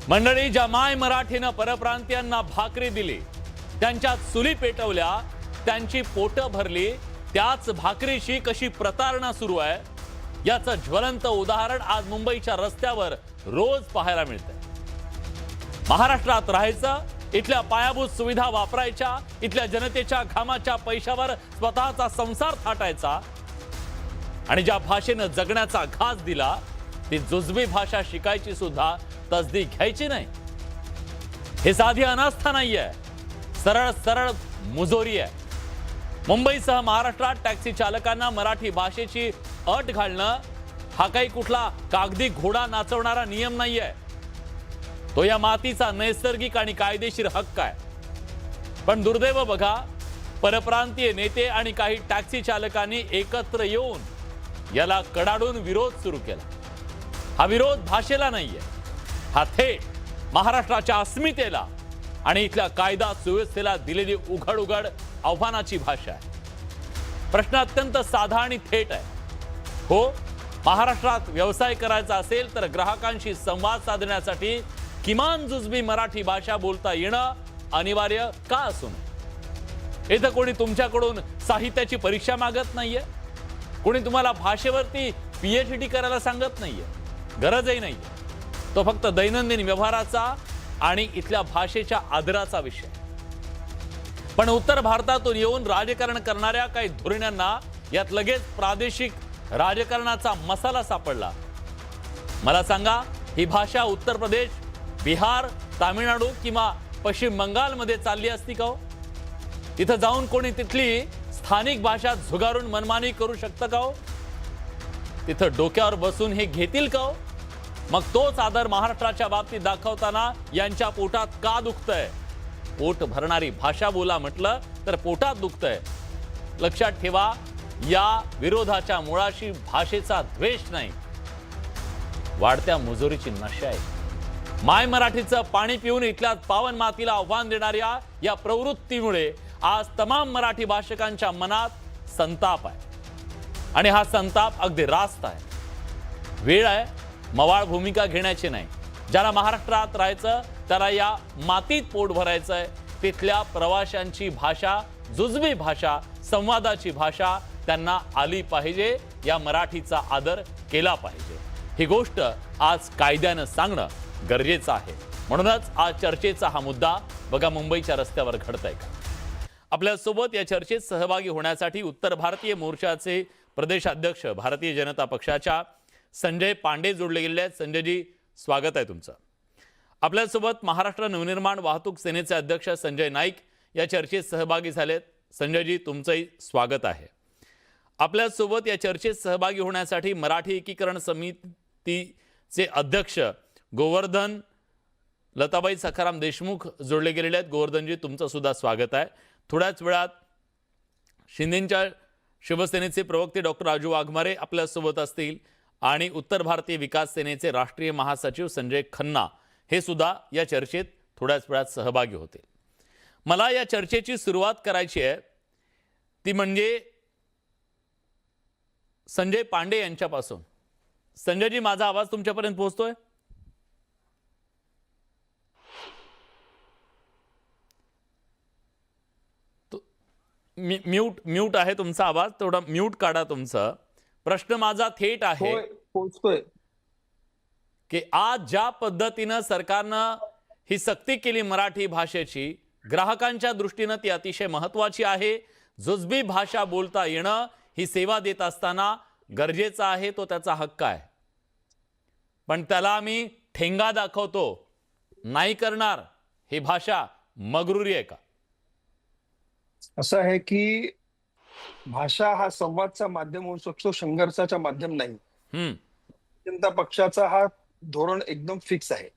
मंडळी, ज्या माय मराठीनं परप्रांतीयांना भाकरी दिली, त्यांच्या चुली पेटवल्या, त्यांची पोटं भरली, त्याच भाकरीशी कशी प्रतारणा सुरू आहे याचं ज्वलंत उदाहरण आज मुंबईच्या रस्त्यावर रोज पाहायला मिळतंय। महाराष्ट्रात राहायचं, इथल्या पायाभूत सुविधा वापरायच्या, इथल्या जनतेच्या घामाच्या पैशावर स्वतःचा संसार थाटायचा आणि ज्या भाषेनं जगण्याचा घास दिला ती जुजबी भाषा शिकायची सुद्धा तसदी घ्यायची नाही। हे साधी अनास्था नाहीये, सरळ सरळ मुजोरी आहे। मुंबईसह महाराष्ट्रात टॅक्सी चालकांना मराठी भाषेची अट घालणं हा काही कुठला कागदी घोडा नाचवणारा नियम नाहीये, तो या मातीचा नैसर्गिक आणि कायदेशीर हक्क आहे। पण दुर्दैव बघा, परप्रांतीय नेते आणि काही टॅक्सी चालकांनी एकत्र येऊन याला कडाडून विरोध सुरू केला। हा विरोध भाषेला नाहीये, हा थेट महाराष्ट्राच्या अस्मितेला आणि इथल्या कायदा सुव्यवस्थेला दिलेली उघड उघड आव्हानाची भाषा आहे। प्रश्न अत्यंत साधा आणि थेट आहे। हो, महाराष्ट्रात व्यवसाय करायचा असेल तर ग्राहकांशी संवाद साधण्यासाठी किमान जुजबी मराठी भाषा बोलता येणं अनिवार्य का असू नये। इथं कोणी तुमच्याकडून साहित्याची परीक्षा मागत नाहीये, कोणी तुम्हाला भाषेवरती PhD करायला सांगत नाहीये, गरजही नाहीये। तो फक्त दैनंदिन व्यवहाराचा आणि इथल्या भाषेच्या आदराचा विषय। पण उत्तर भारतातून येऊन राजकारण करणाऱ्या काही धोरणांना यात लगेच प्रादेशिक राजकारणाचा मसाला सापडला। मला सांगा, ही भाषा उत्तर प्रदेश, बिहार, तामिळनाडू किंवा पश्चिम बंगालमध्ये चालली असती का हो? तिथं जाऊन कोणी तिथली स्थानिक भाषा झुगारून मनमानी करू शकतं का हो? तिथं डोक्यावर बसून हे घेतील का हो? मग तोच आदर महाराष्ट्राच्या बाबतीत दाखवताना यांच्या पोटात का दुखतंय? पोट भरणारी भाषा बोला म्हटलं तर पोटात दुखतंय। लक्षात ठेवा, या विरोधाच्या मुळाशी भाषेचा द्वेष नाही, वाढत्या मुजोरीची नशा आहे। माय मराठीचं पाणी पिऊन इथल्या पावन मातीला आव्हान देणाऱ्या या प्रवृत्तीमुळे आज तमाम मराठी भाषकांच्या मनात संताप आहे आणि हा संताप अगदी रास्त आहे। वेळ आहे मवाळ भूमिका घेण्याची नाही। ज्याला महाराष्ट्रात राहायचं त्याला या मातीत पोट भरायचंय। तिथल्या प्रवाशांची भाषा, जुजबी भाषा, संवादाची भाषा त्यांना आली पाहिजे, या मराठीचा आदर केला पाहिजे। ही गोष्ट आज कायद्यानं सांगणं गरजेचं आहे। म्हणूनच आज चर्चेचा हा मुद्दा बघा मुंबईच्या रस्त्यावर घडतंय का। आपल्यासोबत या चर्चेत सहभागी होण्यासाठी उत्तर भारतीय मोर्चाचे प्रदेशाध्यक्ष भारतीय जनता पक्षाच्या संजय पांडे जोडले गेले आहेत। संजयजी, स्वागत आहे तुमचं। आपल्यासोबत महाराष्ट्र नवनिर्माण वाहतूक सेनेचे अध्यक्ष संजय नाईक या चर्चेत सहभागी झालेत। संजयजी, तुमचंही स्वागत आहे। आपल्यासोबत या चर्चेत सहभागी होण्यासाठी मराठी एकीकरण समितीचे अध्यक्ष गोवर्धन लताबाई सखाराम देशमुख जोडले गेलेले आहेत। गोवर्धनजी, तुमचं सुद्धा स्वागत आहे। थोड्याच वेळात शिंदेच्या शिवसेनेचे प्रवक्ते डॉक्टर राजू वाघमारे आपल्यासोबत असतील आणि उत्तर भारतीय विकास सेनेचे राष्ट्रीय महासचिव संजय खन्ना हे सुद्धा या चर्चेत थोड्याच वेळात सहभागी होतील। मला या चर्चेची सुरुवात करायची आहे ती म्हणजे संजय पांडे यांच्यापासून। संजयजी, माझा आवाज तुमच्यापर्यंत पोहोचतोय? म्यूट आहे तुमचा आवाज, थोडा म्यूट काढा तुमचं। प्रश्न माझा थेट आहे की आज ज्या पद्धतीनं सरकारनं ही सक्ती केली मराठी भाषेची, ग्राहकांच्या दृष्टीनं ती अतिशय महत्त्वाची आहे। जुजबी भाषा बोलता येणं ही सेवा देत असताना गरजेचा आहे, तो त्याचा हक्क आहे। पण त्याला आम्ही ठेंगा दाखवतो, नाही करणार, ही भाषा मगरुरी आहे का? असं आहे की भाषा हा संवादचा माध्यम होऊ शकतो, संघर्षाचा माध्यम नाही। जनता पक्षाचा हा धोरण एकदम फिक्स आहे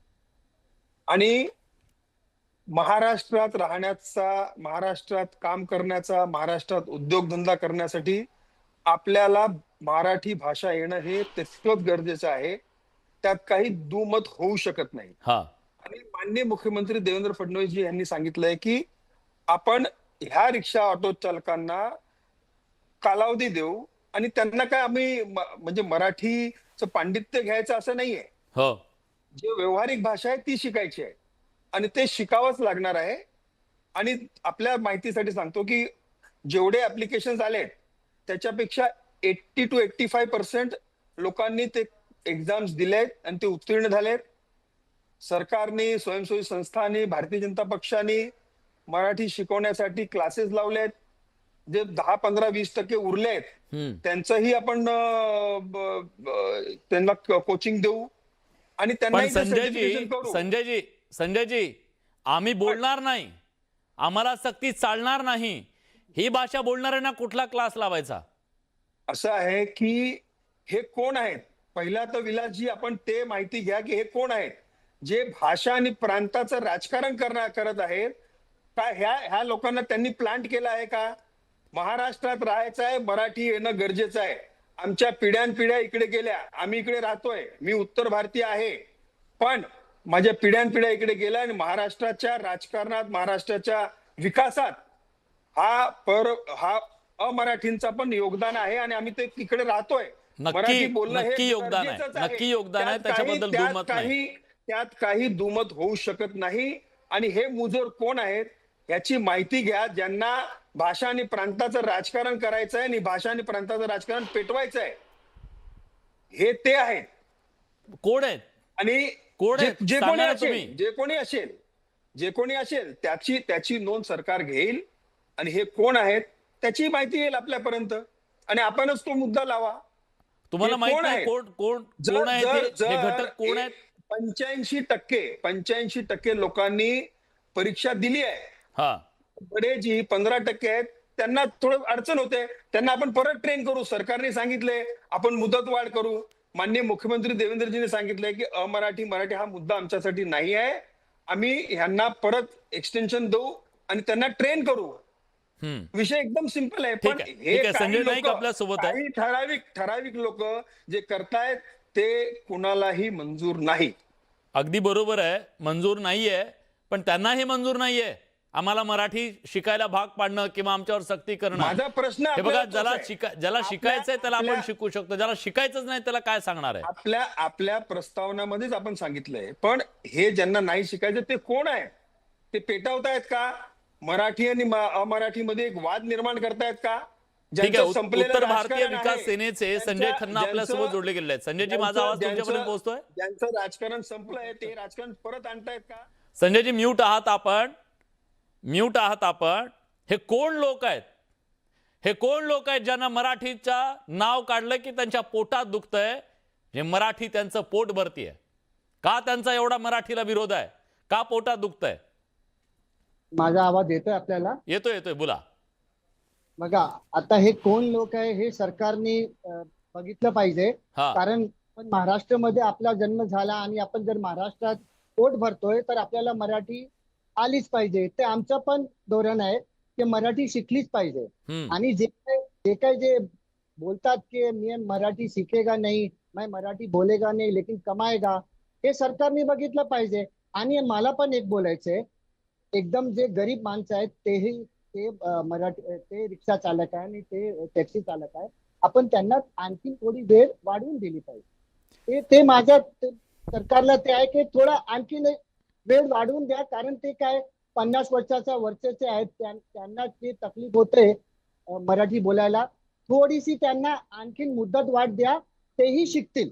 आणि महाराष्ट्रात राहण्याचा, महाराष्ट्रात काम करण्याचा, महाराष्ट्रात उद्योगधंदा करण्यासाठी आपल्याला मराठी भाषा येणं हे तितकंच गरजेचं आहे, त्यात काही दुमत होऊ शकत नाही। आणि माननीय मुख्यमंत्री देवेंद्र फडणवीस जी यांनी सांगितलंय की आपण ह्या रिक्षा ऑटो चालकांना कालावधी देऊ आणि त्यांना काय आम्ही म्हणजे मराठीचं पांडित्य घ्यायचं असं नाहीये। जे व्यावहारिक भाषा आहे ती शिकायची आहे आणि ते शिकावंच लागणार आहे. आणि आपल्या माहितीसाठी सांगतो की जेवढे ऍप्लिकेशन आलेत त्याच्यापेक्षा 80 to 85% लोकांनी ते एक्झाम्स दिलेत आणि ते उत्तीर्ण झालेत. सरकारने, स्वयंसेवी संस्थांनी, भारतीय जनता पक्षाने मराठी शिकवण्यासाठी क्लासेस लावलेत. जे 10, 15, 20% उरलेत हम्म. त्यांचंही आपण त्यांना कोचिंग देऊ आणि पण त्यांनाही ते सर्टिफिकेशन करू. संजयजी, आम्ही बोलणार नाही, आम्हाला सक्ती चालणार नाही, ही भाषा बोलणाऱ्यांना कुठला क्लास लावायचा? असं आहे की हे कोण आहेत? पहिला तर विलासजी आपण ते माहिती घ्या की हे कोण आहेत जे भाषा आणि प्रांताचं राजकारण करत आहेत. का ह्या लोकांना त्यांनी प्लांट केलं आहे का? महाराष्ट्रात राहायचं आहे, मराठी येणं गरजेचं आहे. आमच्या पिढ्यानपिढ्या इकडे गेल्या, आम्ही इकडे राहतोय. मी उत्तर भारतीय आहे, पण माझ्या पिढ्यानपिढ्या इकडे गेल्या आणि महाराष्ट्राच्या राजकारणात, महाराष्ट्राच्या विकासात हा अमराठींचा पण योगदान आहे आणि आम्ही ते तिकडे राहतोय. मराठी बोलणं हे नक्की योगदान आहे, गरजेचंच नक्की योगदान आहे, त्याच्याबद्दल दुमत नाही. त्यात काही दुमत होऊ शकत नाही. आणि हे मुजोर कोण आहेत याची माहिती घ्या. ज्यांना भाषा आणि प्रांताचं राजकारण करायचं आहे आणि भाषा आणि प्रांताचं राजकारण पेटवायचं आहे, हे ते आहेत. कोण आहेत? आणि कोण आहेत? जे सांगा कोणी ना असेल तुम्ही. जे कोणी असेल त्याची नोंद सरकार घेईल आणि हे कोण आहेत त्याची माहिती येईल आपल्यापर्यंत आणि आपणच तो मुद्दा लावा. तुम्हाला हे माहित कोण नाही आहेत? कोण आहेत हे घटक कोण आहेत? 85% लोकांनी परीक्षा दिली आहे. हा, बडे जी 15% आहेत त्यांना थोडं अडचण होते, त्यांना आपण परत ट्रेन करू. सरकारने सांगितले आपण मुदतवाढ करू. माननीय मुख्यमंत्री देवेंद्रजींनी सांगितलंय की मराठी हा मुद्दा आमच्यासाठी नाही आहे. आम्ही ह्यांना परत एक्सटेन्शन देऊ आणि त्यांना ट्रेन करू. विषय एकदम सिंपल आहे. पण ठीक हे आहे. संजय काही नाईक लोक, आपल्या सोबत आहे. काही ठराविक लोक जे करतायत ते कुणालाही मंजूर नाही. अगदी बरोबर आहे, मंजूर नाहीये, पण त्यांना हे मंजूर नाहीये आम्हाला मराठी शिकायला भाग पाडणं किंवा आमच्यावर सक्ती करणं. माझा प्रश्न हे बघा, आपल्याला तोच आहे. ज्याला शिकायचंय त्याला आपण आपल्या- शिकू शकतो, ज्याला शिकायचंच नाही त्याला काय सांगणार आहे? आपल्या प्रस्तावनामध्येच आपण सांगितलंय. पण हे ज्यांना नाही शिकायचं ते कोण आहे? ते पेटवतायत का? मराठी आणि अमराठीमध्ये एक वाद निर्माण करतायत का? ठीक आहे. संपलेलं उत्तर भारतीय राजकारण विकास आहे, सेनेचे संजय खन्ना आपल्या सोबत जोडले गेले आहेत. संजयजी, माझा आवाज तुमच्यापर्यंत पोहोचतोय? ज्यांचं राजकारण संपलंय ते राजकारण परत आणतायत का? संजयजी, म्यूट आहात आपण. हे कोण लोक आहेत? हे कोण लोक आहेत ज्यांना मराठीचा नाव काढलं की त्यांच्या पोटात दुखतंय? हे मराठी त्यांचं पोट भरतीये का? त्यांचा एवढा मराठीला विरोध आहे का? पोटात दुखतंय? माझा आवाज येतोय आपल्याला? येतोय, बोला. बघा, आता हे कोण लोक आहे हे सरकारने बघितलं पाहिजे. हा. कारण पण महाराष्ट्रामध्ये आपला जन्म झाला आणि आपण जर महाराष्ट्रात पोट भरतोय तर आपल्याला मराठी आलीच पाहिजे. ते आमचं पण धोरण आहे की मराठी शिकलीच पाहिजे. आणि जे बोलतात की मी मराठी सीखेगा नहीं, मैं मराठी बोलेगा नहीं लेकिन कमाएगा, हे सरकारने बघितलं पाहिजे. आणि मला पण एक बोलायचंय, एकदम जे गरीब माणसं आहेत ते मराठी, ते रिक्षा चालक आहे आणि ते टॅक्सी चालक आहे, आपण त्यांना आणखी थोडी वेळ वाढवून दिली पाहिजे. ते माझ्या सरकारला ते आहे की थोडा आणखी वेळ वाढवून द्या. कारण ते काय 50 वर्षाचे आहेत, त्यांना ते तकलीफ होते मराठी बोलायला. थोडीशी त्यांना आणखी मुदत वाढ द्या, तेही शिकतील.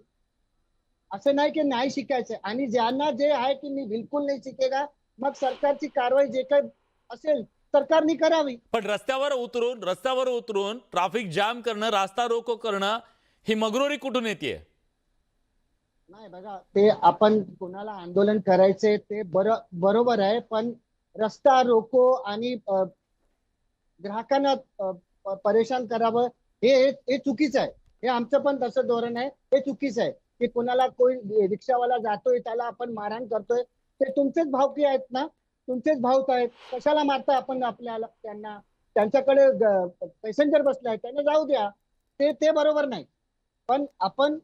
असं नाही की नाही शिकायचं. आणि ज्यांना जे आहे की मी बिलकुल नाही शिकेगा, मग सरकारची कारवाई जे काही असेल सरकारने करावी. पण रस्त्यावर उतरून ट्रॅफिक जाम करणं, रास्ता रोको करणं, ही मगरुरी कुठून येते? नाही बघा, ते आपण कोणाला आंदोलन करायचे ते बरोबर आहे, पण रस्ता रोको आणि ग्राहकांना परेशान करावं हे चुकीचं आहे. हे आमचं पण तसं धोरण आहे. हे चुकीचं आहे की कोणाला कोणी रिक्षावाला जातोय त्याला आपण मारहाण करतोय. ते तुमचेच भावकी आहेत ना, तुमचेच भाऊच आहेत, कशाला मारता आपण आपल्याला त्यांना? त्यांच्याकडे पॅसेंजर बसले आहेत, त्यांना जाऊ द्या. ते बरोबर नाही. पण आपण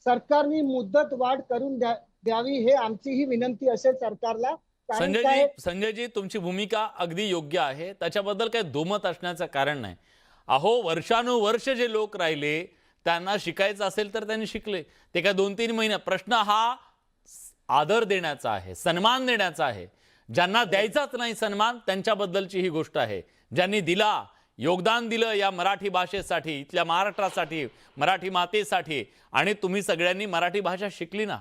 सरकारने मुदत वाढ करून द्यावी, हे आमची ही विनंती असेल सरकारला. संजयजी, तुमची भूमिका अगदी योग्य आहे, त्याच्याबद्दल काही दुमत असण्याचं कारण नाही. अहो, वर्षानुवर्ष जे लोक राहिले त्यांना शिकायचं असेल तर त्यांनी शिकले. ते काय 2-3 महिने? प्रश्न हा आदर देण्याचा आहे, सन्मान देण्याचा आहे. ज्यांना द्यायचाच नाही सन्मान त्यांच्याबद्दलची ही गोष्ट आहे. ज्यांनी दिला, योगदान दिलं या मराठी भाषेसाठी, इथल्या महाराष्ट्रासाठी, मराठी मातेसाठी, आणि तुम्ही सगळ्यांनी मराठी भाषा शिकली ना,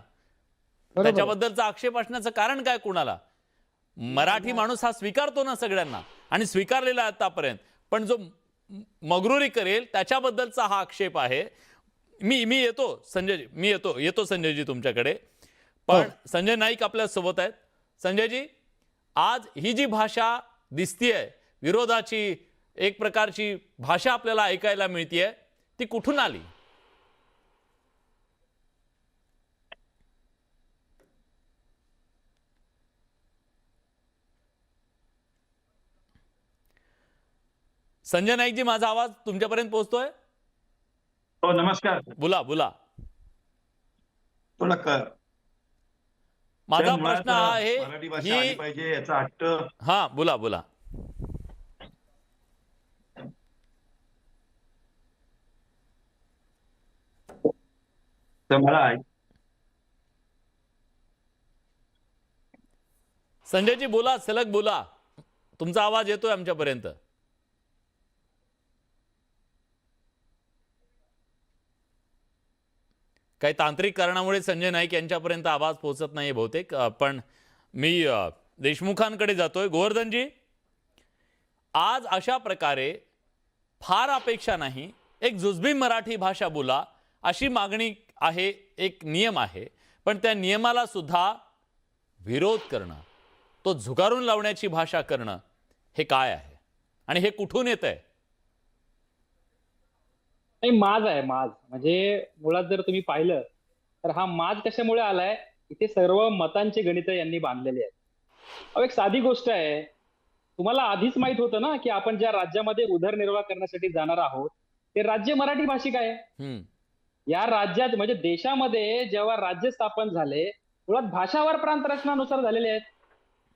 त्याच्याबद्दलचा आक्षेप असण्याचं कारण काय कुणाला? मराठी माणूस हा स्वीकारतो ना सगळ्यांना, आणि स्वीकारलेला आहे आतापर्यंत. पण जो मगरुरी करेल त्याच्याबद्दलचा हा आक्षेप आहे. मी येतो संजयजी, येतो संजयजी तुमच्याकडे. पण संजय नाईक आपल्या सोबत आहेत. संजयजी, आज ही जी भाषा दिसतीये, विरोधाची एक प्रकारची भाषा आपल्याला ऐकायला मिळतीये, ती कुठून आली? संजय नाईकजी, माझा आवाज तुमच्यापर्यंत पोहोचतोय? हो, नमस्कार. बोला बोला. थोडा माझा प्रश्न हा आहे, मराठी भाषा आली पाहिजे याचा हट्ट. हा बोला बोला. तर मला संजयजी बोला, सलग बोला, तुमचा आवाज येतोय आमच्यापर्यंत. काही तांत्रिक कारणामुळे संजय नाईक यांच्यापर्यंत आवाज पोहोचत नाही बहुतेक. पण मी देशमुखांकडे जातोय. गोवर्धनजी, आज अशा प्रकारे फार अपेक्षा नाही, एक जुजबी मराठी भाषा बोला अशी मागणी आहे, एक नियम आहे. पण त्या नियमाला सुद्धा विरोध करणं, तो झुगारून लावण्याची भाषा करणं, हे काय आहे आणि हे कुठून येत आहे? नाही, माज आहे माज. म्हणजे मुळात जर तुम्ही पाहिलं तर हा माज कशामुळे आलाय, इथे सर्व मतांचे गणित यांनी बांधलेले आहेत. अहो, एक साधी गोष्ट आहे, तुम्हाला आधीच माहित होतं ना की आपण ज्या राज्यामध्ये उदरनिर्वाह करण्यासाठी जाणार आहोत ते राज्य मराठी भाषिक आहे. या राज्यात म्हणजे देशामध्ये जेव्हा राज्य स्थापन झाले, मुळात भाषावर प्रांत रचनानुसार झालेले आहेत.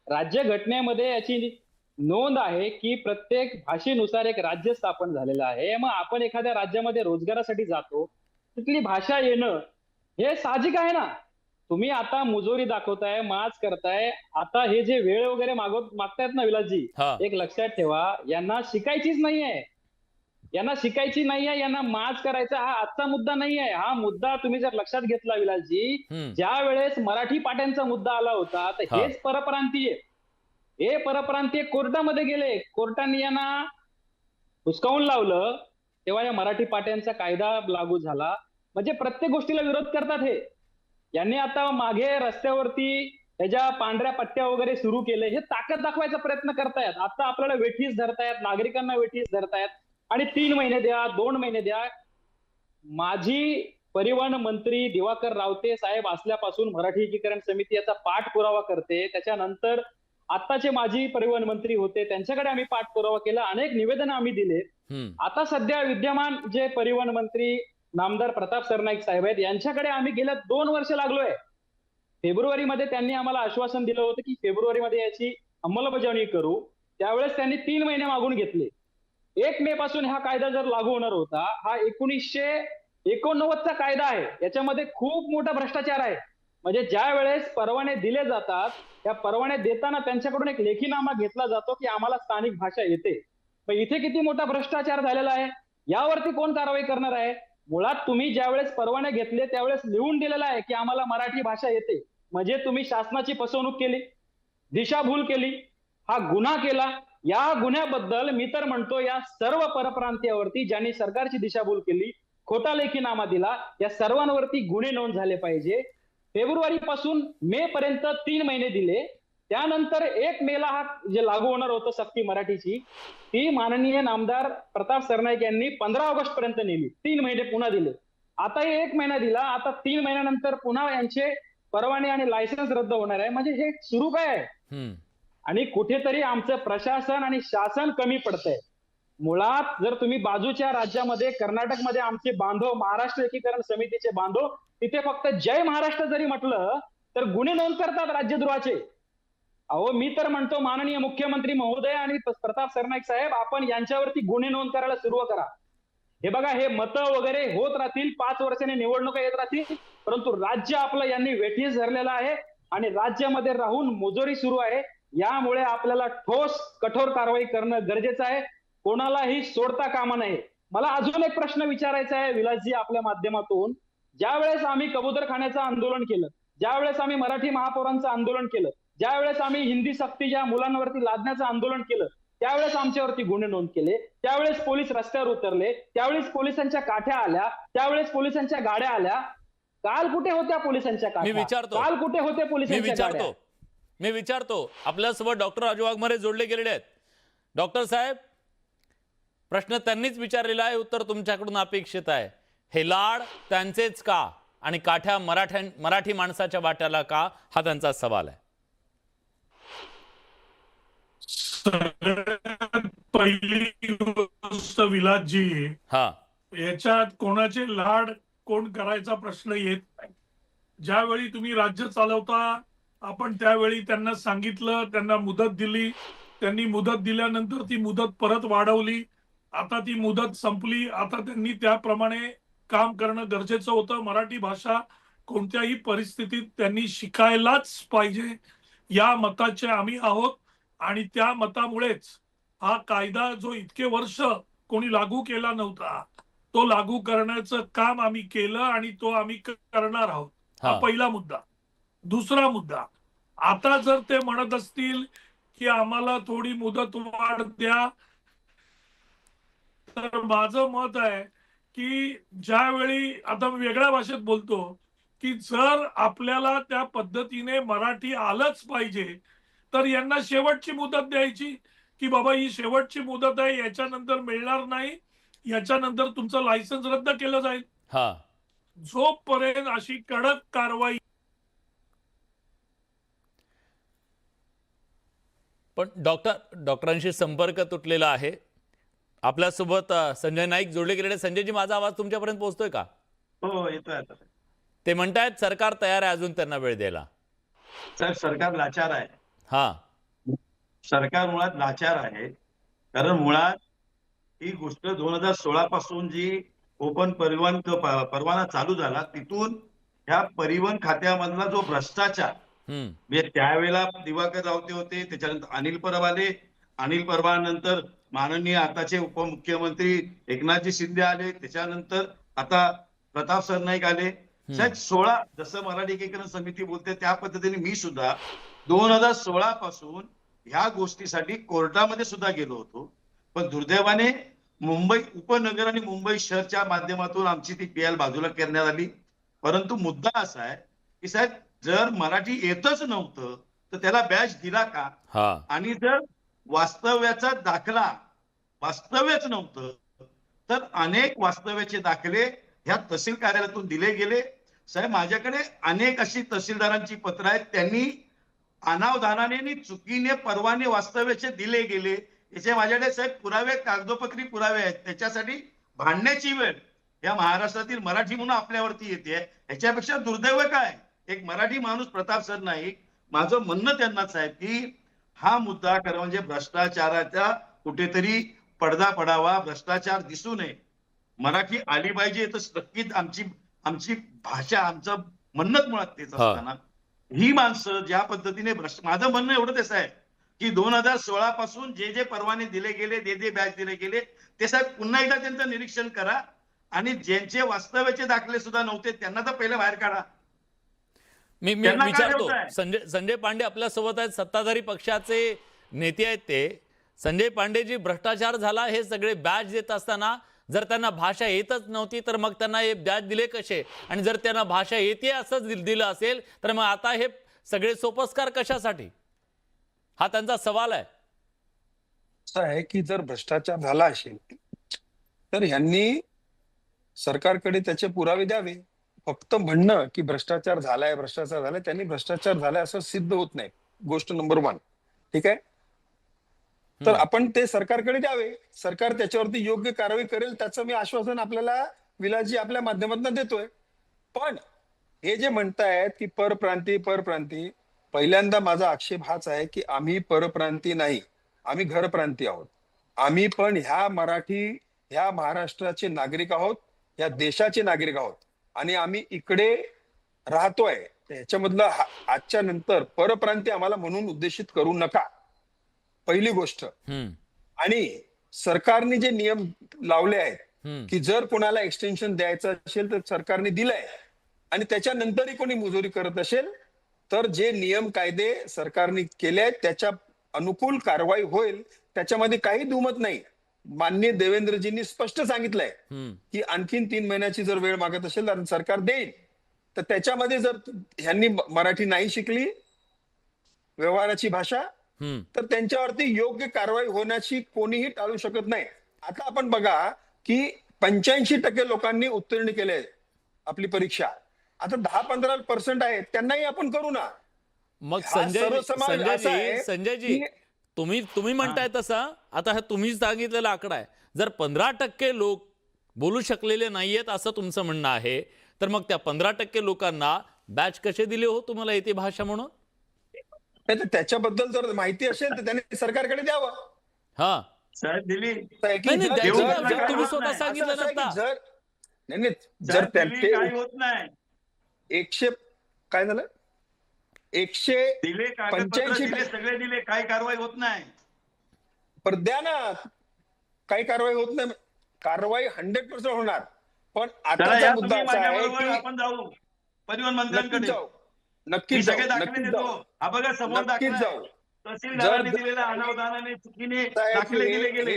राज्य घटनेमध्ये याची नोंद आहे की प्रत्येक भाषेनुसार एक राज्य स्थापन झालेलं आहे. मग आपण एखाद्या राज्यामध्ये रोजगारासाठी जातो, तिथली भाषा येणं हे साहजिक आहे ना. तुम्ही आता मुजोरी दाखवताय, माज करताय, आता हे जे वेळ वगैरे मागतायत ना विलासजी, एक लक्षात ठेवा, यांना शिकायचीच नाहीये, यांना माज करायचा हा आजचा मुद्दा नाहीये. हा मुद्दा तुम्ही जर लक्षात घेतला विलासजी, ज्या वेळेस मराठी पाट्यांचा मुद्दा आला होता तर हेच परप्रांतीय कोर्टामध्ये गेले, कोर्टाने यांना हुसकावून लावलं, तेव्हा या मराठी पाट्यांचा कायदा लागू झाला. म्हणजे प्रत्येक गोष्टीला विरोध करतात हे. यांनी आता मागे रस्त्यावरती ह्याच्या पांढऱ्या पट्ट्या वगैरे सुरू केले, हे ताकद दाखवायचा प्रयत्न करतायत. आता आपल्याला वेठीस धरतायत, नागरिकांना वेठीस धरतायत, आणि 3 महिने द्या, 2 महिने द्या. माजी परिवहन मंत्री दिवाकर रावते साहेब असल्यापासून मराठी एकीकरण समिती याचा पाठपुरावा करते. त्याच्यानंतर आताचे माजी परिवहन मंत्री होते, त्यांच्याकडे आम्ही पाठपुरावा केला, अनेक निवेदन आम्ही दिले. आता सध्या विद्यमान जे परिवहन मंत्री नामदार प्रताप सरनाईक साहेब आहेत, यांच्याकडे आम्ही गेल्या 2 वर्ष लागलोय. फेब्रुवारीमध्ये त्यांनी आम्हाला आश्वासन दिलं होतं की फेब्रुवारीमध्ये याची अंमलबजावणी करू. त्यावेळेस त्यांनी 3 महिने मागून घेतले. 1 मे पासून हा कायदा जर लागू होणार होता, हा 1989चा कायदा आहे, याच्यामध्ये खूप मोठा भ्रष्टाचार आहे. म्हणजे ज्या वेळेस परवाने दिले जातात, त्या परवाने देताना त्यांच्याकडून एक लेखीनामा घेतला जातो की आम्हाला स्थानिक भाषा येते. पण इथे किती मोठा भ्रष्टाचार झालेला आहे, यावरती कोण कारवाई करणार आहे? मुळात तुम्ही ज्यावेळेस परवाने घेतले त्यावेळेस लिहून दिलेलं आहे की आम्हाला मराठी भाषा येते, म्हणजे तुम्ही शासनाची फसवणूक केली, दिशाभूल केली, हा गुन्हा केला. या गुन्ह्याबद्दल मी तर म्हणतो या सर्व परप्रांतीयावरती ज्यांनी सरकारची दिशाभूल केली, खोटा लेखीनामा दिला, या सर्वांवरती गुन्हे नोंद झाले पाहिजे. फेब्रुवारी पासून मे पर्यंत 3 महिने दिले. त्यानंतर 1 मेला हा जे लागू होणार होतं सक्ती मराठीची, ती माननीय नामदार प्रताप सरनाईक यांनी 15 ऑगस्ट पर्यंत नेली. 3 महिने पुन्हा दिले. आता 1 महिना दिला, आता 3 महिन्यानंतर पुन्हा यांचे परवाने आणि लायसन्स रद्द होणार आहे. म्हणजे हे सुरू काय आहे? आणि कुठेतरी आमचं प्रशासन आणि शासन कमी पडतंय. मुळात जर तुम्ही बाजूच्या राज्यामध्ये कर्नाटकमध्ये आमचे बांधव, महाराष्ट्र एकीकरण समितीचे बांधव, तिथे फक्त जय महाराष्ट्र जरी म्हटलं तर गुन्हे नोंद करतात राज्यद्रोहाचे. अहो, मी तर म्हणतो माननीय मुख्यमंत्री महोदय आणि प्रताप सरनाईक साहेब, आपण यांच्यावरती गुन्हे नोंद करायला सुरुवात करा. हे बघा, हे मतं वगैरे होत राहतील, 5 वर्षांनी निवडणुका येत राहतील, परंतु राज्य आपलं यांनी वेठीस धरलेलं आहे. आणि राज्यामध्ये राहून मुजोरी सुरू आहे. यामुळे आपल्याला ठोस कठोर कारवाई करणं गरजेचं आहे. कोणालाही सोडता कामा नये. मला अजून एक प्रश्न विचारायचा आहे विलासजी आपल्या माध्यमातून. ज्यावेळेस आम्ही कबूतरखान्याचं आंदोलन केलं, ज्यावेळेस आम्ही मराठी महापौरांचं आंदोलन केलं, ज्यावेळेस आम्ही हिंदी सक्तीच्या मुलांवरती लादण्याचं आंदोलन केलं, त्यावेळेस आमच्यावरती गुन्हे नोंद केले, त्यावेळेस पोलीस रस्त्यावर उतरले, त्यावेळेस पोलिसांच्या काठ्या आल्या, त्यावेळेस पोलिसांच्या गाड्या आल्या. काल कुठे होत्या पोलिसांच्या काठ्या? काल कुठे होते पोलिसांच्या गाड्या? मी विचारतो आपल्यासोबत डॉक्टर राजू वाघमारे जोडले गेलेले आहेत. डॉक्टर साहेब, प्रश्न त्यांनीच विचारलेला आहे, उत्तर तुमच्याकडून अपेक्षित आहे. हे लाड त्यांचेच का आणि काठ्या मराठी माणसाच्या वाट्याला का, हा त्यांचा सवाल आहे. सगळ्यात पहिली गोष्ट विलासजी, याच्यात कोणाचे लाड कोण करायचा प्रश्न येत नाही. ज्यावेळी तुम्ही राज्य चालवता आपण त्यावेळी त्यांना सांगितलं, त्यांना मुदत दिली, त्यांनी मुदत दिल्यानंतर ती मुदत परत वाढवली. आता ती मुदत संपली. आता त्यांनी त्याप्रमाणे काम करणं गरजेचं होतं. मराठी भाषा कोणत्याही परिस्थितीत त्यांनी शिकायलाच पाहिजे या मताचे आम्ही आहोत. आणि त्या मतामुळेच हा कायदा जो इतके वर्ष कोणी लागू केला नव्हता तो लागू करण्याचं काम आम्ही केलं आणि तो आम्ही करणार आहोत. हा पहिला मुद्दा. दुसरा मुद्दा, आता जर ते म्हणत असतील की आम्हाला थोडी मुदत वाढ द्या, तर माझं मत आहे की ज्यावेळी, आता मी वेगळ्या भाषेत बोलतो, की जर आपल्याला त्या पद्धतीने मराठी आलंच पाहिजे तर यांना शेवटची मुदत द्यायची की बाबा ही शेवटची मुदत आहे, याच्यानंतर मिळणार नाही, याच्यानंतर तुमचं लायसन्स रद्द केलं जाईल. जोपर्यंत अशी कडक कारवाई. पण डॉक्टरांशी संपर्क तुटलेला आहे. आपल्यासोबत संजय नाईक जोडले गेलेले. संजयजी, माझा आवाज तुमच्यापर्यंत पोहोचतोय का? हो, येतोय. आता ते म्हणतायत सरकार तयार आहे अजून त्यांना वेळ द्यायला. साहेब, सरकार लाचार आहे. सरकार मुळात लाचार आहे. कारण मुळात ही गोष्ट 2016 पासून जी ओपन परिवहन परवाना चालू झाला, तिथून ह्या परिवहन खात्यामधला जो भ्रष्टाचार, म्हणजे त्यावेळेला दिवाकर रावते होते, त्याच्यानंतर अनिल परब आले, अनिल परबानंतर माननीय आताचे उपमुख्यमंत्री एकनाथजी शिंदे आले, त्याच्यानंतर आता प्रताप सरनाईक आले. साहेब, 16 जसं मराठी एकीकरण समिती बोलते त्या पद्धतीने मी सुद्धा 2016 पासून ह्या गोष्टीसाठी कोर्टामध्ये सुद्धा गेलो होतो. पण दुर्दैवाने मुंबई उपनगर आणि मुंबई शहरच्या माध्यमातून आमची ती पीएल बाजूला करण्यात आली. परंतु मुद्दा असा आहे की साहेब, जर मराठी येतच नव्हतं तर त्याला बॅच दिला का? आणि जर वास्तव्याचा दाखला वास्तव्यच नव्हतं तर अनेक वास्तव्याचे दाखले ह्या तहसील कार्यालयातून दिले गेले. साहेब, माझ्याकडे अनेक अशी तहसीलदारांची पत्र आहेत, त्यांनी अनावधानाने आणि चुकीने परवाने वास्तव्याचे दिले गेले. याचे माझ्याकडे साहेब पुरावे, कागदोपत्री पुरावे आहेत. त्याच्यासाठी भांडण्याची वेळ या महाराष्ट्रातील मराठी म्हणून आपल्यावरती येते. याच्यापेक्षा दुर्दैव काय? एक मराठी माणूस प्रताप सरनाईक, माझं म्हणणं त्यांनाच आहे की हा मुद्दा खरं म्हणजे भ्रष्टाचाराचा कुठेतरी पडदा पडावा, भ्रष्टाचार दिसू नये, मराठी आली पाहिजे. तर नक्कीच आमची भाषा, आमचं म्हणणं मुळात तेच असताना ही माणसं ज्या पद्धतीने माझं म्हणणं एवढं तेच आहे की 2016 पासून जे जे परवाने दिले गेले, जे बॅच दिले गेले, ते साहेब पुन्हा एकदा त्यांचं निरीक्षण करा आणि ज्यांचे वास्तव्याचे दाखले सुद्धा नव्हते त्यांना तर पहिले बाहेर काढा. मी विचारतो, संजय पांडे आपल्या सोबत आहेत, सत्ताधारी पक्षाचे नेते आहेत ते. संजय पांडेजी, भ्रष्टाचार झाला हे सगळे बॅच देत असताना जर त्यांना भाषा येतच नव्हती तर मग त्यांना हे बॅच दिले कसे? आणि जर त्यांना भाषा येते असंच दिलं असेल तर मग आता हे सगळे सोपस्कार कशासाठी? हा त्यांचा सवाल आहे. असं आहे की जर भ्रष्टाचार झाला असेल तर ह्यांनी सरकारकडे त्याचे पुरावे द्यावे. फक्त म्हणणं की भ्रष्टाचार झालाय, त्यांनी भ्रष्टाचार झालाय असं सिद्ध होत नाही. गोष्ट नंबर 1. ठीक आहे, तर आपण ते सरकारकडे द्यावे. सरकार त्याच्यावरती योग्य कारवाई करेल त्याचं मी आश्वासन आपल्याला विलासजी आपल्या माध्यमातून देतोय. पण हे जे म्हणतायत की परप्रांती, पहिल्यांदा माझा आक्षेप हाच आहे की आम्ही परप्रांती नाही, आम्ही घरप्रांती आहोत. आम्ही पण ह्या महाराष्ट्राचे नागरिक आहोत, या देशाचे नागरिक आहोत आणि आम्ही इकडे राहतोय. ह्याच्यामधलं आजच्या नंतर परप्रांतीय आम्हाला म्हणून उद्देशित करू नका, पहिली गोष्ट. आणि सरकारने जे नियम लावले आहेत की जर कोणाला एक्सटेन्शन द्यायचं असेल तर सरकारने दिलंय, आणि त्याच्यानंतरही कोणी मुजोरी करत असेल तर जे नियम कायदे सरकारने केले आहेत त्याच्या अनुकूल कारवाई होईल, त्याच्यामध्ये काही दुमत नाही. माननीय देवेंद्रजींनी स्पष्ट सांगितलंय की आणखीन 3 महिन्याची जर वेळ मागत असेल तर सरकार देईल. तर त्याच्यामध्ये जर ह्यांनी मराठी नाही शिकली, व्यवहाराची भाषा, तर त्यांच्यावरती योग्य कारवाई होण्याची कोणीही टाळू शकत नाही. आता आपण बघा की 85% लोकांनी उत्तीर्ण केले आपली परीक्षा. आता 10-15% आहेत, त्यांनाही आपण करू ना. मग संजयजी तुम्ही म्हणताय तसं, आता हे तुम्ही सांगितलेला आकडा आहे. जर 15% लोक बोलू शकलेले नाहीयेत असं तुमचं म्हणणं आहे, तर मग त्या 15% लोकांना बॅच कसे दिले हो तुम्हाला येते भाषा म्हणून? त्याच्याबद्दल जर माहिती असेल तर त्यांनी सरकारकडे द्यावं. हा साहेब दिली. तुम्ही स्वतः सांगितलं नसता. जर काही होत नाही. 100 काय झालं, 185 सगळे दिले, काही कारवाई होत नाही. पर द्या ना, काही कारवाई होत नाही. कारवाई 100% होणार. पण आताचा मुद्दा असा आहे की आपण जाऊ परिवहन मंत्र्यांकडे, नक्कीच सगळे दाखले देतो. हा बघा समोर दाखले जाऊ. तहसीलदारांनी दिलेल्या अनावधानाने चुकीने दाखले दिले गेले.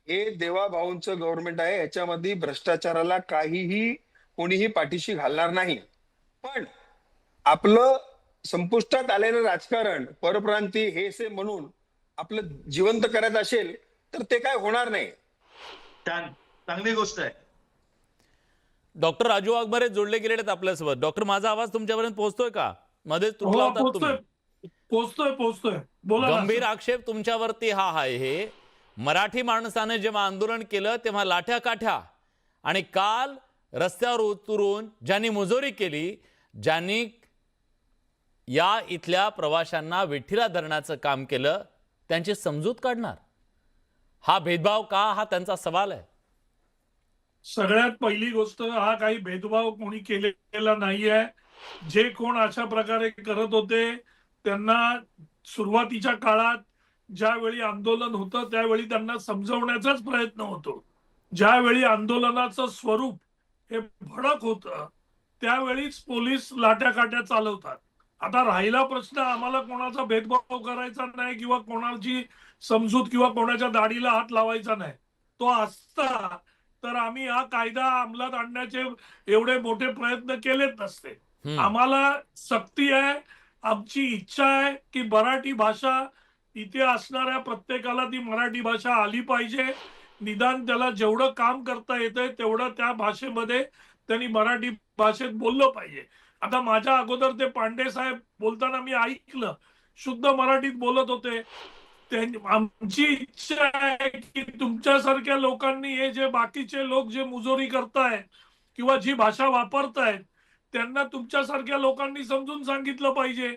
हे देवाभाऊंचं गव्हर्नमेंट आहे, याच्यामध्ये भ्रष्टाचाराला काहीही कोणीही पाठीशी घालणार नाही. पण आपलं संपुष्टात आलेलं राजकारण परप्रांती हे से म्हणून आपलं जिवंत करायचं असेल तर ते काय होणार नाही. छान, चांगली गोष्ट आहे. डॉक्टर राजू वाघमारे जोडले गेले आहेत आपल्यासोबत. डॉक्टर, माझा आवाज तुमच्यापर्यंत पोहोचतोय का? मध्ये तुटला होता तुम्ही. पोहोचतोय. बोला. गंभीर आक्षेप तुमच्यावरती हा आहे. मराठी माणसाने जेव्हा आंदोलन केलं तेव्हा लाठ्या काठ्या, आणि काल रस्त्यावर उतरून ज्यांनी मुजोरी केली, ज्यांनी या इथल्या प्रवाशांना वेठीला धरण्याचं काम केलं, त्यांची समजूत काढणार. हा भेदभाव का, हा त्यांचा सवाल आहे. सगळ्यात पहिली गोष्ट, हा काही भेदभाव कोणी केलेला नाहीये. जे कोण अशा प्रकारे करत होते त्यांना सुरुवातीच्या काळात ज्यावेळी आंदोलन होतं त्यावेळी त्यांना समजवण्याचाच प्रयत्न होतो. ज्यावेळी आंदोलनाचं स्वरूप हे भडक होतं त्यावेळीच पोलीस लाट्या काट्या चालवतात. आता राहिला प्रश्न, आम्हाला कोणाचा भेदभाव करायचा नाही किंवा कोणाची समजूत किंवा कोणाच्या दाढीला हात लावायचा नाही. तो असता तर आम्ही हा कायदा अंमलात आणण्याचे एवढे मोठे प्रयत्न केलेच नसते. आम्हाला सक्ती आहे, आमची इच्छा आहे की मराठी भाषा इथे असणाऱ्या प्रत्येकाला ती मराठी भाषा आली पाहिजे. निदान त्याला जेवढं काम करता येतंय तेवढं त्या भाषेमध्ये त्यांनी मराठी भाषेत बोललं पाहिजे. आता माझ्या अगोदर ते पांडे साहेब बोलताना मी ऐकलं, शुद्ध मराठीत बोलत होते. आमची इच्छा आहे की तुमच्यासारख्या लोकांनी हे जे बाकीचे लोक जे मुजोरी करतायत किंवा जी भाषा वापरतायत त्यांना तुमच्यासारख्या लोकांनी समजून सांगितलं पाहिजे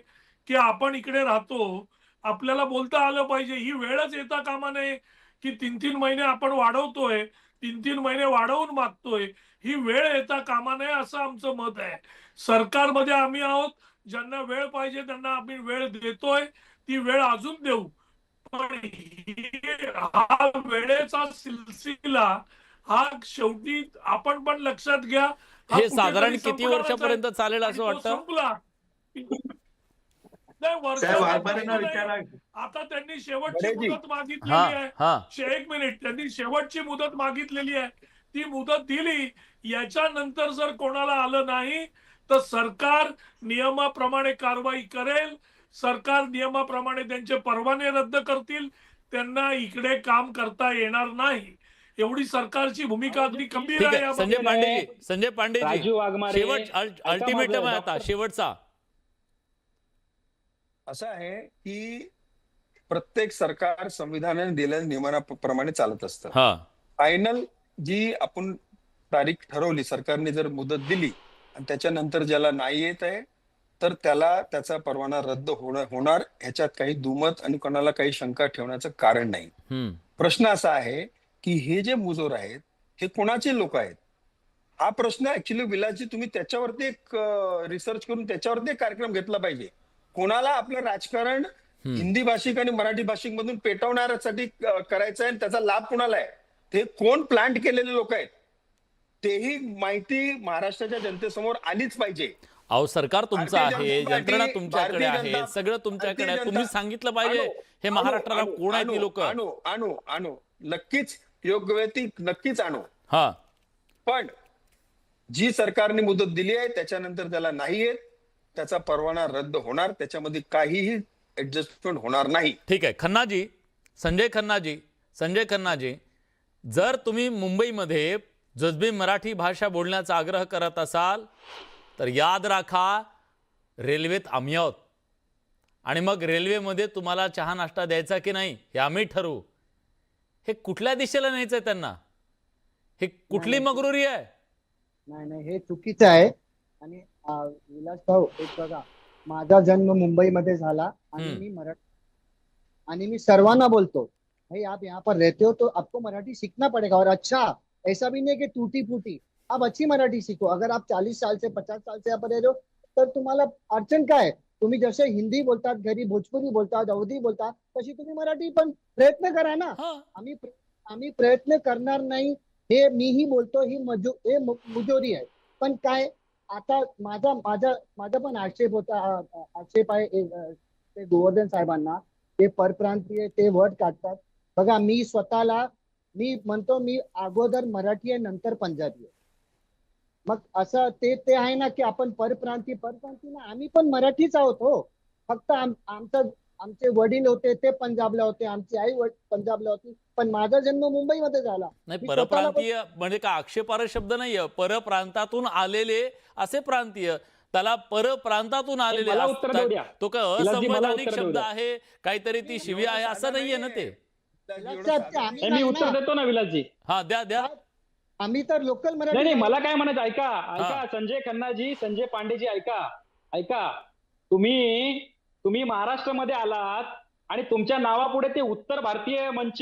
की आपण इकडे राहतो, आपल्याला बोलता आलं पाहिजे. ही वेळच येता कामा नये की 3-3 महिने आपण वाढवतोय, 3-3 महिने वाढवून मागतोय. ही वेळ येता कामा नये असं आमचं मत आहे. सरकारमध्ये आम्ही आहोत, ज्यांना वेळ पाहिजे त्यांना आम्ही वेळ देतोय, ती वेळ अजून देऊ. पण हा वेळेचा सिलसिला हा शेवटी आपण पण लक्षात घ्या, हे साधारण किती वर्षापर्यंत चालेल असं वाटतं? आता त्यांनी शेवटची मुदत मागितलेली आहे. 1 मिनिट, त्यांनी शेवटची मुदत मागितलेली आहे, ती मुदत दिली. याच्यानंतर जर कोणाला आलं नाही तर सरकार नियमाप्रमाणे कारवाई करेल. सरकार नियमाप्रमाणे त्यांचे परवाने रद्द करतील, त्यांना इकडे काम करता येणार नाही. एवढी सरकारची भूमिका अगदी गंभीर आहे. संजय पांडेजी, शेवट अल्टिमेटम आहे आता शेवटचा. असं आहे की प्रत्येक सरकार संविधानाने दिलेल्या नियमाप्रमाणे चालत असतं. फायनल जी आपण तारीख ठरवली, सरकारने जर मुदत दिली आणि त्याच्यानंतर ज्याला नाही येत आहे तर त्याला त्याचा परवाना रद्द होणार, ह्याच्यात काही दुमत आणि कोणाला काही शंका ठेवण्याचं कारण नाही. प्रश्न असा आहे की हे जे मुजोर आहेत हे कोणाचे लोक आहेत? हा प्रश्न ऍक्च्युली विलासजी तुम्ही त्याच्यावरती एक रिसर्च करून त्याच्यावरती एक कार्यक्रम घेतला पाहिजे. कोणाला आपलं राजकारण हिंदी भाषिक आणि मराठी भाषिक मधून पेटवण्यासाठी करायचं आहे आणि त्याचा लाभ कोणाला आहे, ते कोण प्लांट केलेले लोक आहेत, तेही माहिती महाराष्ट्राच्या जनतेसमोर आलीच पाहिजे. अहो सरकार तुमचं भारतीय आहे, जनता यंत्रणा पार्टी, तुमच्याकडे भारतीय आहे, जनता- सगळं तुमच्याकडे आहे. भारतीय तुम्ही जनता- सांगितलं पाहिजे हे महाराष्ट्राला कोण आहेत ती लोक. आणू नक्कीच योग्य वेळ ती नक्कीच आणू. हा, पण जी सरकारने मुदत दिली आहे त्याच्यानंतर त्याला नाही येत, त्याचा परवाना रद्द होणार, त्याच्यामध्ये काहीही ऍडजस्टमेंट होणार नाही. ठीक आहे. खन्नाजी, संजय खन्नाजी, जर तुम्ही मुंबईमध्ये जजबी मराठी भाषा बोलण्याचा आग्रह करत असाल तर याद राखा, रेल्वेत आम्ही आहोत आणि मग रेल्वेमध्ये तुम्हाला चहा नाश्ता द्यायचा की नाही हे आम्ही ठरवू. हे कुठल्या दिशेला न्यायचंय त्यांना? हे कुठली मगरुरी आहे? नाही हे चुकीचं आहे. आणि विलास भाऊ, एक बघा, माझा जन्म मुंबईमध्ये झाला आणि मी मराठी, आणि मी सर्वांना बोलतो, भाई आप यहाँ पर रहते हो तो आपको मराठी सीखना पड़ेगा. और अच्छा, ऐसा भी नहीं कि टूटी फूटी, आप अच्छी मराठी सीखो. अगर आप 40 साल से 50 साल से यहाँ पर रह रहे हो तर तुम्हाला अडचण काय? तुम्ही जसे हिंदी बोलतात, घरी भोजपुरी बोलतात, अवधी बोलतात, तशी तुम्ही मराठी पण प्रयत्न करा ना. आम्ही प्रयत्न करणार नाही हे मीही बोलतो, ही मुजोरी आहे. पण काय, आता माझा पण आक्षेप आहे ते गोवर्धन साहेबांना, ते परप्रांतीय ते वर्ड काढतात. बघा, मी म्हणतो मी अगोदर मराठी आहे नंतर पंजाबी आहे. मग असं ते आहे ना की आपण परप्रांती ना, आम्ही पण मराठीच आहोत हो. फक्त आमचे वडील होते ते पंजाबला होते, आमची आई पंजाबला होती, पण माझा जन्म मुंबईमध्ये झाला. नाही, परप्रांतीय म्हणजे का आक्षेपार्ह शब्द नाहीये. परप्रांतातून आलेले असे प्रांतीय, त्याला परप्रांतातून आलेले मला उत्तर देऊ द्या. तो काय विलासजी, मला असंवैधानिक उत्तर देऊ शब्द द्या. आहे, काहीतरी ती शिवी आहे असं नाहीये ना ते. मी उत्तर देतो ना विलासजी. हा, द्या. आम्ही तर लोकल नाही मराठी. मला काय म्हणायचं, ऐका संजय खन्नाजी, संजय पांडेजी, ऐका. तुम्ही महाराष्ट्रामध्ये आलात आणि तुमच्या नावापुढे ते उत्तर भारतीय मंच,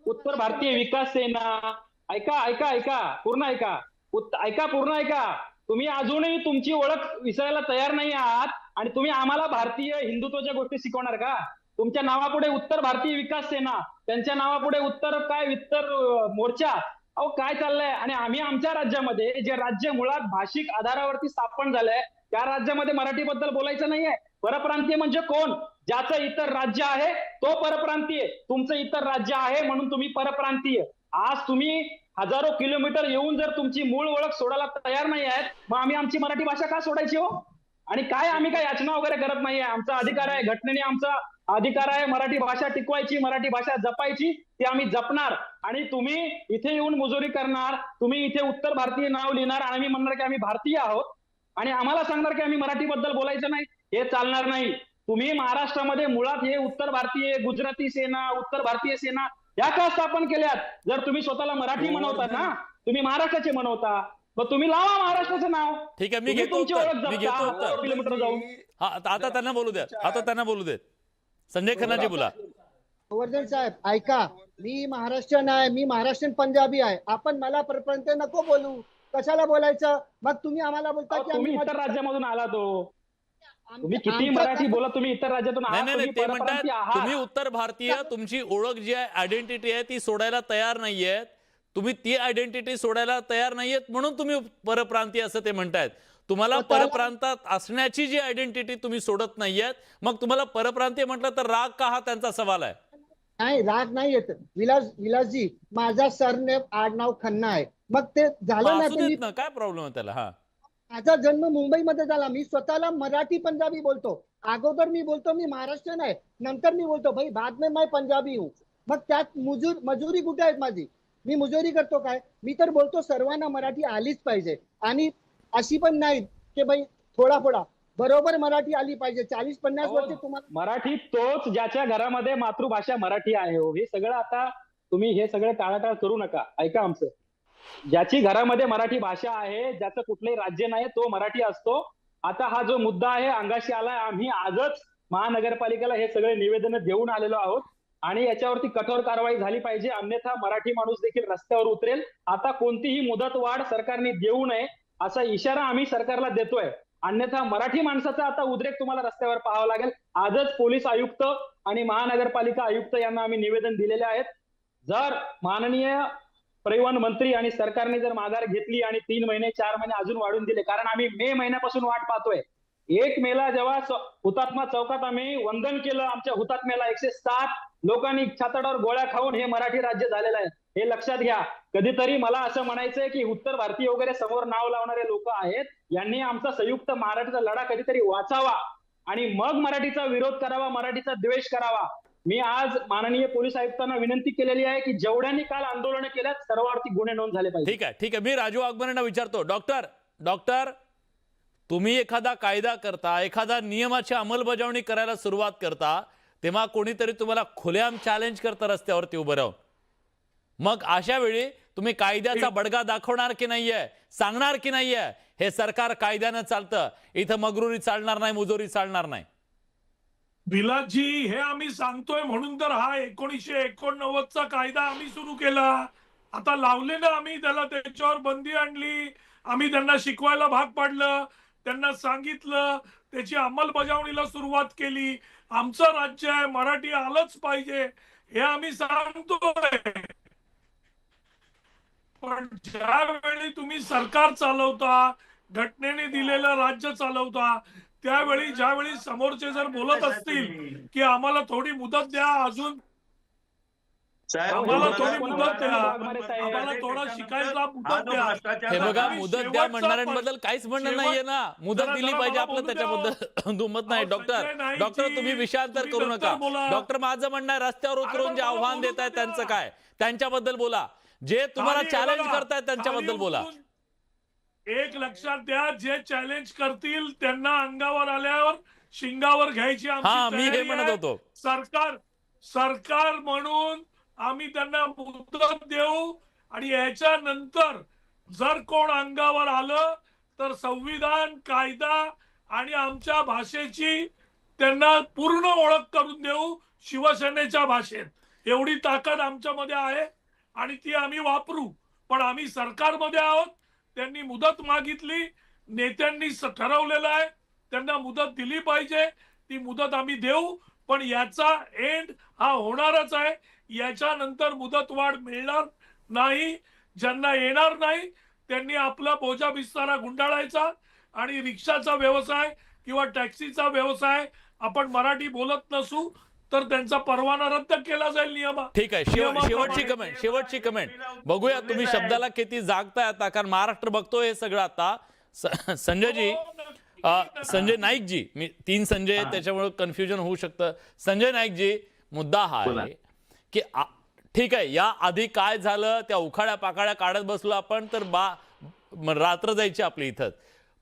उत्तर भारतीय विकास सेना, ऐका पूर्ण ऐका. तुम्ही अजूनही तुमची ओळख विसरायला तयार नाही आहात आणि तुम्ही आम्हाला भारतीय हिंदुत्वाच्या गोष्टी शिकवणार का? तुमच्या नावापुढे उत्तर भारतीय विकास सेना, त्यांच्या नावापुढे उत्तर मोर्चा. अहो काय चाललंय? आणि आम्ही आमच्या राज्यामध्ये, जे राज्य मुळात भाषिक आधारावरती स्थापन झालंय, त्या राज्यामध्ये मराठीबद्दल बोलायचं नाहीये. परप्रांतीय म्हणजे कोण? ज्याचं इतर राज्य आहे तो परप्रांतीय. तुमचं इतर राज्य आहे म्हणून तुम्ही परप्रांतीय. आज तुम्ही हजारो किलोमीटर येऊन जर तुमची मूळ ओळख सोडायला तयार नाही आहेत, मग आम्ही आमची मराठी भाषा का सोडायची हो? आणि आम्ही काय याचना वगैरे करत नाहीये. आमचा अधिकार आहे, घटनेने आमचा अधिकार आहे मराठी भाषा टिकवायची, मराठी भाषा जपायची, ती आम्ही जपणार. आणि तुम्ही इथे येऊन मुजोरी करणार, तुम्ही इथे उत्तर भारतीय नाव लिहिणार आणि आम्ही म्हणणार की आम्ही भारतीय आहोत आणि आम्हाला सांगणार की आम्ही मराठीबद्दल बोलायचं नाही, हे चालणार नाही. तुम्ही महाराष्ट्रामध्ये मुळात हे उत्तर भारतीय, गुजराती सेना, उत्तर भारतीय सेना या का स्थापन केल्यात? जर तुम्ही स्वतःला मराठी म्हणवता ना, तुम्ही महाराष्ट्राचे म्हणवता, मग तुम्ही लावा महाराष्ट्राचं नाव. ठीक आहे, मी घेतो उत्तर. किलोमीटर जाऊन. हा, आता त्यांना बोलू देत. संजय खन्नाजी बोला. गोवर्धन साहेब ऐका, मी महाराष्ट्रीयन आहे, मी महाराष्ट्रीयन पंजाबी आहे. आपण मला परप्रांतीय नको बोलू, कशाला बोलायचं? मग तुम्ही आम्हाला बोलता की तुम्ही इतर राज्यामधून आला तो. तुम्ही किती मराठी बोला, तुम्ही इतर राज्यातून नाही, ते म्हणतात तुम्ही उत्तर भारतीय, तुमची ओळख जी आहे, आयडेंटिटी आहे, ती सोडायला तयार नाहीयेत. तुम्ही ती आयडेंटिटी सोडायला तयार नाहीयेत म्हणून तुम्ही परप्रांतीय असं ते म्हणतायत. तुम्हाला परप्रांतात असण्याची जी आयडेंटिटी तुम्ही सोडत नाहीयेत, मग तुम्हाला परप्रांतीय म्हटलं तर राग का, हा त्यांचा सवाल आहे. नाही, राग नाही येत विलासजी. माझा सरनेम आडनाव खन्ना आहे, मग ते झालं ना, काय प्रॉब्लेम आहे त्याला? हा, माझा जन्म मुंबईमध्ये झाला. मी स्वतःला मराठी पंजाबी बोलतो. अगोदर मी बोलतो मी महाराष्ट्रीयन आहे, नंतर मी बोलतो भाई बाद में मैं पंजाबी हूँ. मग त्यात मजुरी कुठे आहेत माझी? मी मुजोरी करतो काय? मी तर बोलतो सर्वांना मराठी आलीच पाहिजे. आणि अशी पण नाही की भाई थोडा बरोबर मराठी आली पाहिजे. 40-50 वर्ष तुम्हाला मराठी तोच ज्याच्या घरामध्ये मातृभाषा मराठी आहे हो. हे सगळं आता तुम्ही हे सगळं टाळाटाळ करू नका. ऐका आमचं, ज्याची घरामध्ये मराठी भाषा आहे, ज्याचं कुठलंही राज्य नाही, तो मराठी असतो. आता हा जो मुद्दा आहे अंगाशी आलाय, आम्ही आजच महानगरपालिकेला हे सगळे निवेदन देऊन आलेलो आहोत आणि याच्यावरती कठोर कारवाई झाली पाहिजे, अन्यथा मराठी माणूस देखील रस्त्यावर उतरेल. आता कोणतीही मुदतवाढ सरकारने देऊ नये असा इशारा आम्ही सरकारला देतोय, अन्यथा मराठी माणसाचा आता उद्रेक तुम्हाला रस्त्यावर पाहावा लागेल. आजच पोलीस आयुक्त आणि महानगरपालिका आयुक्त यांना आम्ही निवेदन दिलेले आहेत. जर माननीय परिवहन मंत्री आणि सरकारने जर माघार घेतली आणि 3 महिने 4 महिने अजून वाढून दिले, कारण आम्ही मे महिन्यापासून वाट पाहतोय. 1 मेला जेव्हा हुतात्मा चौकात आम्ही वंदन केलं, आमच्या हुतात्म्याला 107 लोकांनी छाताडावर गोळ्या खाऊन हे मराठी राज्य झालेलं आहे, हे लक्षात घ्या. कधीतरी मला असं म्हणायचंय की उत्तर भारतीय वगैरे समोर नाव लावणारे लोक आहेत, यांनी आमचा संयुक्त महाराष्ट्राचा लढा कधीतरी वाचावा आणि मग मराठीचा विरोध करावा, मराठीचा द्वेष करावा. मी आज माननीय पोलीस आयुक्तांना विनंती केलेली आहे की जेवढ्यांनी काल आंदोलन केल्यात सर्वांवरती गुन्हे नोंद झाले पाहिजे. ठीक आहे. मी राजू वाघमारेंना विचारतो, डॉक्टर तुम्ही एखादा कायदा करता, एखादा नियमाची अंमलबजावणी करायला सुरुवात करता, तेव्हा कोणीतरी तुम्हाला खुलेआम चॅलेंज करतं रस्त्यावरती उभं राहून. मग अशा वेळी तुम्ही कायद्याचा बडगा दाखवणार की नाहीये, सांगणार की नाहीये हे सरकार कायद्यानं चालतं, इथं मगरुरी चालणार नाही, मुजोरी चालणार नाही. विलासजी, हे आम्ही सांगतोय म्हणून तर हा 1989चा कायदा आम्ही सुरू केला. आता लावले ना आम्ही त्याला, त्याच्यावर बंदी आणली, आम्ही त्यांना शिकवायला भाग पाडलं, त्यांना सांगितलं, त्याची अंमलबजावणीला सुरुवात केली. आमचं राज्य आहे, मराठी आलंच पाहिजे हे आम्ही सांगतोय. पण ज्यावेळी तुम्ही सरकार चालवता, घटनेने दिलेलं राज्य चालवता, त्यावेळी ज्यावेळी समोरचे जर बोलत असतील की आम्हाला थोडी मुदत द्या, अजून आम्हाला थोडी मुदत द्या, आम्हाला थोडा शिकायला मुदत द्या. हे बघा, मुदत द्या म्हणणाऱ्यांबद्दल काहीच म्हणणं नाहीये ना. मुदत दिली पाहिजे, आपलं त्याच्याबद्दल दुमत नाही. डॉक्टर तुम्ही विषयांतर करू नका. डॉक्टर, माझं म्हणणं आहे, रस्त्यावर उतरून जे आव्हान देत आहेत त्यांचं काय, त्यांच्याबद्दल बोला. जे तुम्हाला चॅलेंज करतायत त्यांच्याबद्दल बोला. एक लक्षात द्या, जे चॅलेंज करतील त्यांना अंगावर आल्यावर शिंगावर घ्यायची आमची मी हे तयारी म्हणत आहे. होतो. सरकार म्हणून आम्ही त्यांना मुदत देऊ आणि याच्यानंतर जर कोण अंगावर आलं तर संविधान, कायदा आणि आमच्या भाषेची त्यांना पूर्ण ओळख करून देऊ, शिवसेनेच्या भाषेत. एवढी ताकद आमच्यामध्ये आहे आणि ती आम्ही वापरू. पण आम्ही सरकारमध्ये आहोत, त्यांनी मुदत मागितली, नेत्यांनी ठरवलेलं आहे त्यांना मुदत दिली पाहिजे, ती मुदत आम्ही देऊ. पण याचा एंड हा होणारच आहे, याच्यानंतर मुदतवाढ मिळणार नाही. ज्यांना येणार नाही त्यांनी आपला बोजा बिस्तारा गुंडाळायचा आणि रिक्षाचा व्यवसाय किंवा टॅक्सीचा व्यवसाय, आपण मराठी बोलत नसू तर त्यांचा परवाना रद्द केला जाईल नियमा. ठीक आहे. शेवटची कमेंट बघूया, तुम्ही शब्दाला किती जागताय आता, कारण महाराष्ट्र बघतोय हे सगळं आता. संजय नाईकजी, मी 3 संजय त्याच्यामुळे कन्फ्युजन होऊ शकतं. संजय नाईकजी, मुद्दा हा आहे की ठीक आहे, या आधी काय झालं, त्या उखाड्या पाकाड्या काढत बसलो आपण तर रात्र जायची आपली इथं.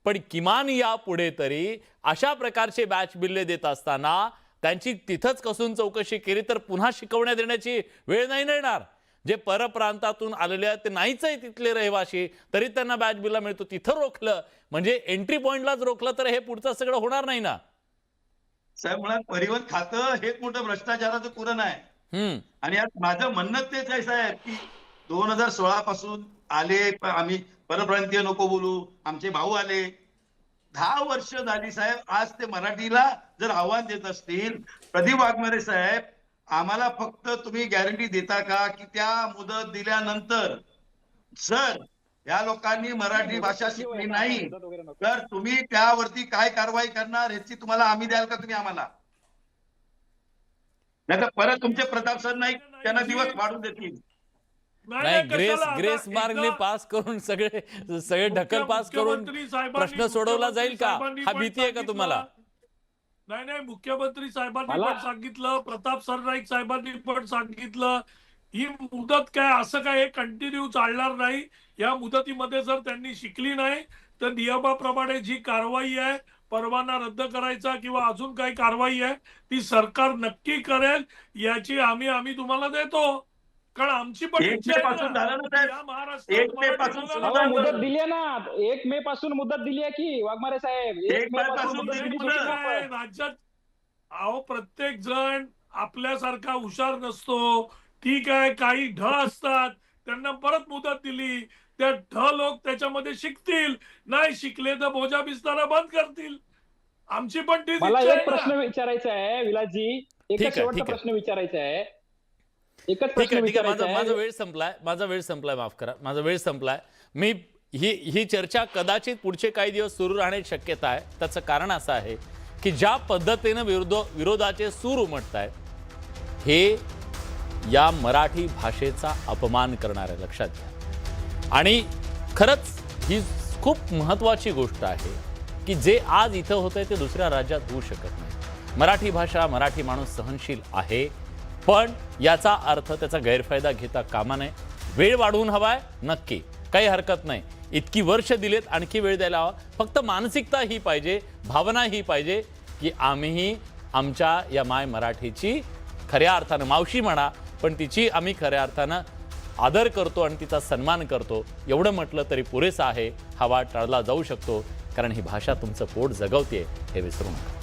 पण किमान या पुढे तरी अशा प्रकारचे बॅच बिल्ले देत असताना त्यांची तिथंच कसून चौकशी केली तर पुन्हा शिकवण्यात येण्याची वेळ नाही येणार. जे परप्रांतातून आलेले आहेत ते नाहीच आहे तिथले रहिवाशी, तरी त्यांना बॅच बिल्ला मिळतो. तिथं रोखलं म्हणजे एंट्री पॉइंटलाच रोखलं तर हे पुढचं सगळं होणार नाही ना. साहेब, मुळात परिवहन खातं हेच मोठं भ्रष्टाचाराचं कुरण आहे. आणि आज माझं म्हणणं तेच आहे साहेब की 2016 पासून आले, आम्ही परप्रांतीय नको बोलू, आमचे भाऊ आले, 10 वर्ष झाली साहेब. आज ते मराठीला जर आव्हान देत असतील, प्रदीप वाघमारे साहेब, आम्हाला फक्त तुम्ही गॅरंटी देता का की त्या मुदत दिल्यानंतर जर या लोकांनी मराठी भाषा शिकली नाही तर तुम्ही त्यावरती काय कारवाई करणार याची तुम्हाला आम्ही द्याल का तुम्ही आम्हाला? नाही तर परत तुमचे प्रताप सर नाईक त्यांना दिवस वाढून देतील. नाही, ग्रेस मार्कने पास करून सगळे ढकल पास करून प्रश्न सोडवला जाईल का, हा भीती आहे का तुम्हाला? नाही, मुख्यमंत्री साहेबांनी पण सांगितलं, प्रताप सरनाईक साहेबांनी पण सांगितलं, ही मुदत काय असं काय कंटिन्यू चालणार नाही. या मुदतीमध्ये जर त्यांनी शिकली नाही तर नियमाप्रमाणे जी कारवाई आहे, परवाना रद्द करायचा किंवा अजून काही कारवाई आहे ती सरकार नक्की करेल, याची आम्ही तुम्हाला देतो. कारण आमची पण इच्छा आहे ना, महाराष्ट्रात मुदत दिली आहे ना, 1 मे पासून मुदत दिली आहे की वाघमारे साहेब. 1 मे पासून राज्यात प्रत्येक जण आपल्यासारखा हुशार नसतो. ठीक आहे, काही ढ असतात, त्यांना परत मुदत दिली, त्या ढ लोक त्याच्यामध्ये शिकतील, नाही शिकले तर बोजा बिस्तारा बंद करतील. आमची पण तीच मला इच्छा एक आहे प्रश्न ना. विचारायचा आहे विलासजी, ठीक एकच आहे, शेवटचा ठीक आहे. प्रश्न विचारायचा आहे. एकच ठीक प्रश्न आहे, ठीक आहे. विचारायचा माझा आहे. वेळ संपलाय, माफ करा, माझा वेळ संपलाय. मी ही चर्चा कदाचित पुढचे काही दिवस सुरू राहण्याची शक्यता आहे. त्याचं कारण असं आहे की ज्या पद्धतीनं विरोधाचे सूर उमटत आहेत हे या मराठी भाषेचा अपमान करणार आहे, लक्षात घ्या. आणि खरंच ही खूप महत्त्वाची गोष्ट आहे की जे आज इथं होतंय ते दुसऱ्या राज्यात होऊ शकत नाही. मराठी भाषा, मराठी माणूस सहनशील आहे, पण याचा अर्थ त्याचा गैरफायदा घेता कामा नये. वेळ वाढवून हवाय नक्की, काही हरकत नाही. इतकी वर्ष दिलेत, आणखी वेळ द्यायला हवा. फक्त मानसिकता ही पाहिजे, भावना ही पाहिजे की आम्हीही आमच्या या माय मराठीची खऱ्या अर्थानं, मावशी म्हणा, पण तिची आम्ही खऱ्या अर्थानं आदर करतो आणि तिचा सन्मान करतो. एवढं म्हटलं तरी पुरेसं आहे. हा वाद टाळला जाऊ शकतो, कारण ही भाषा तुमचं पोट जगवते हे विसरू नका.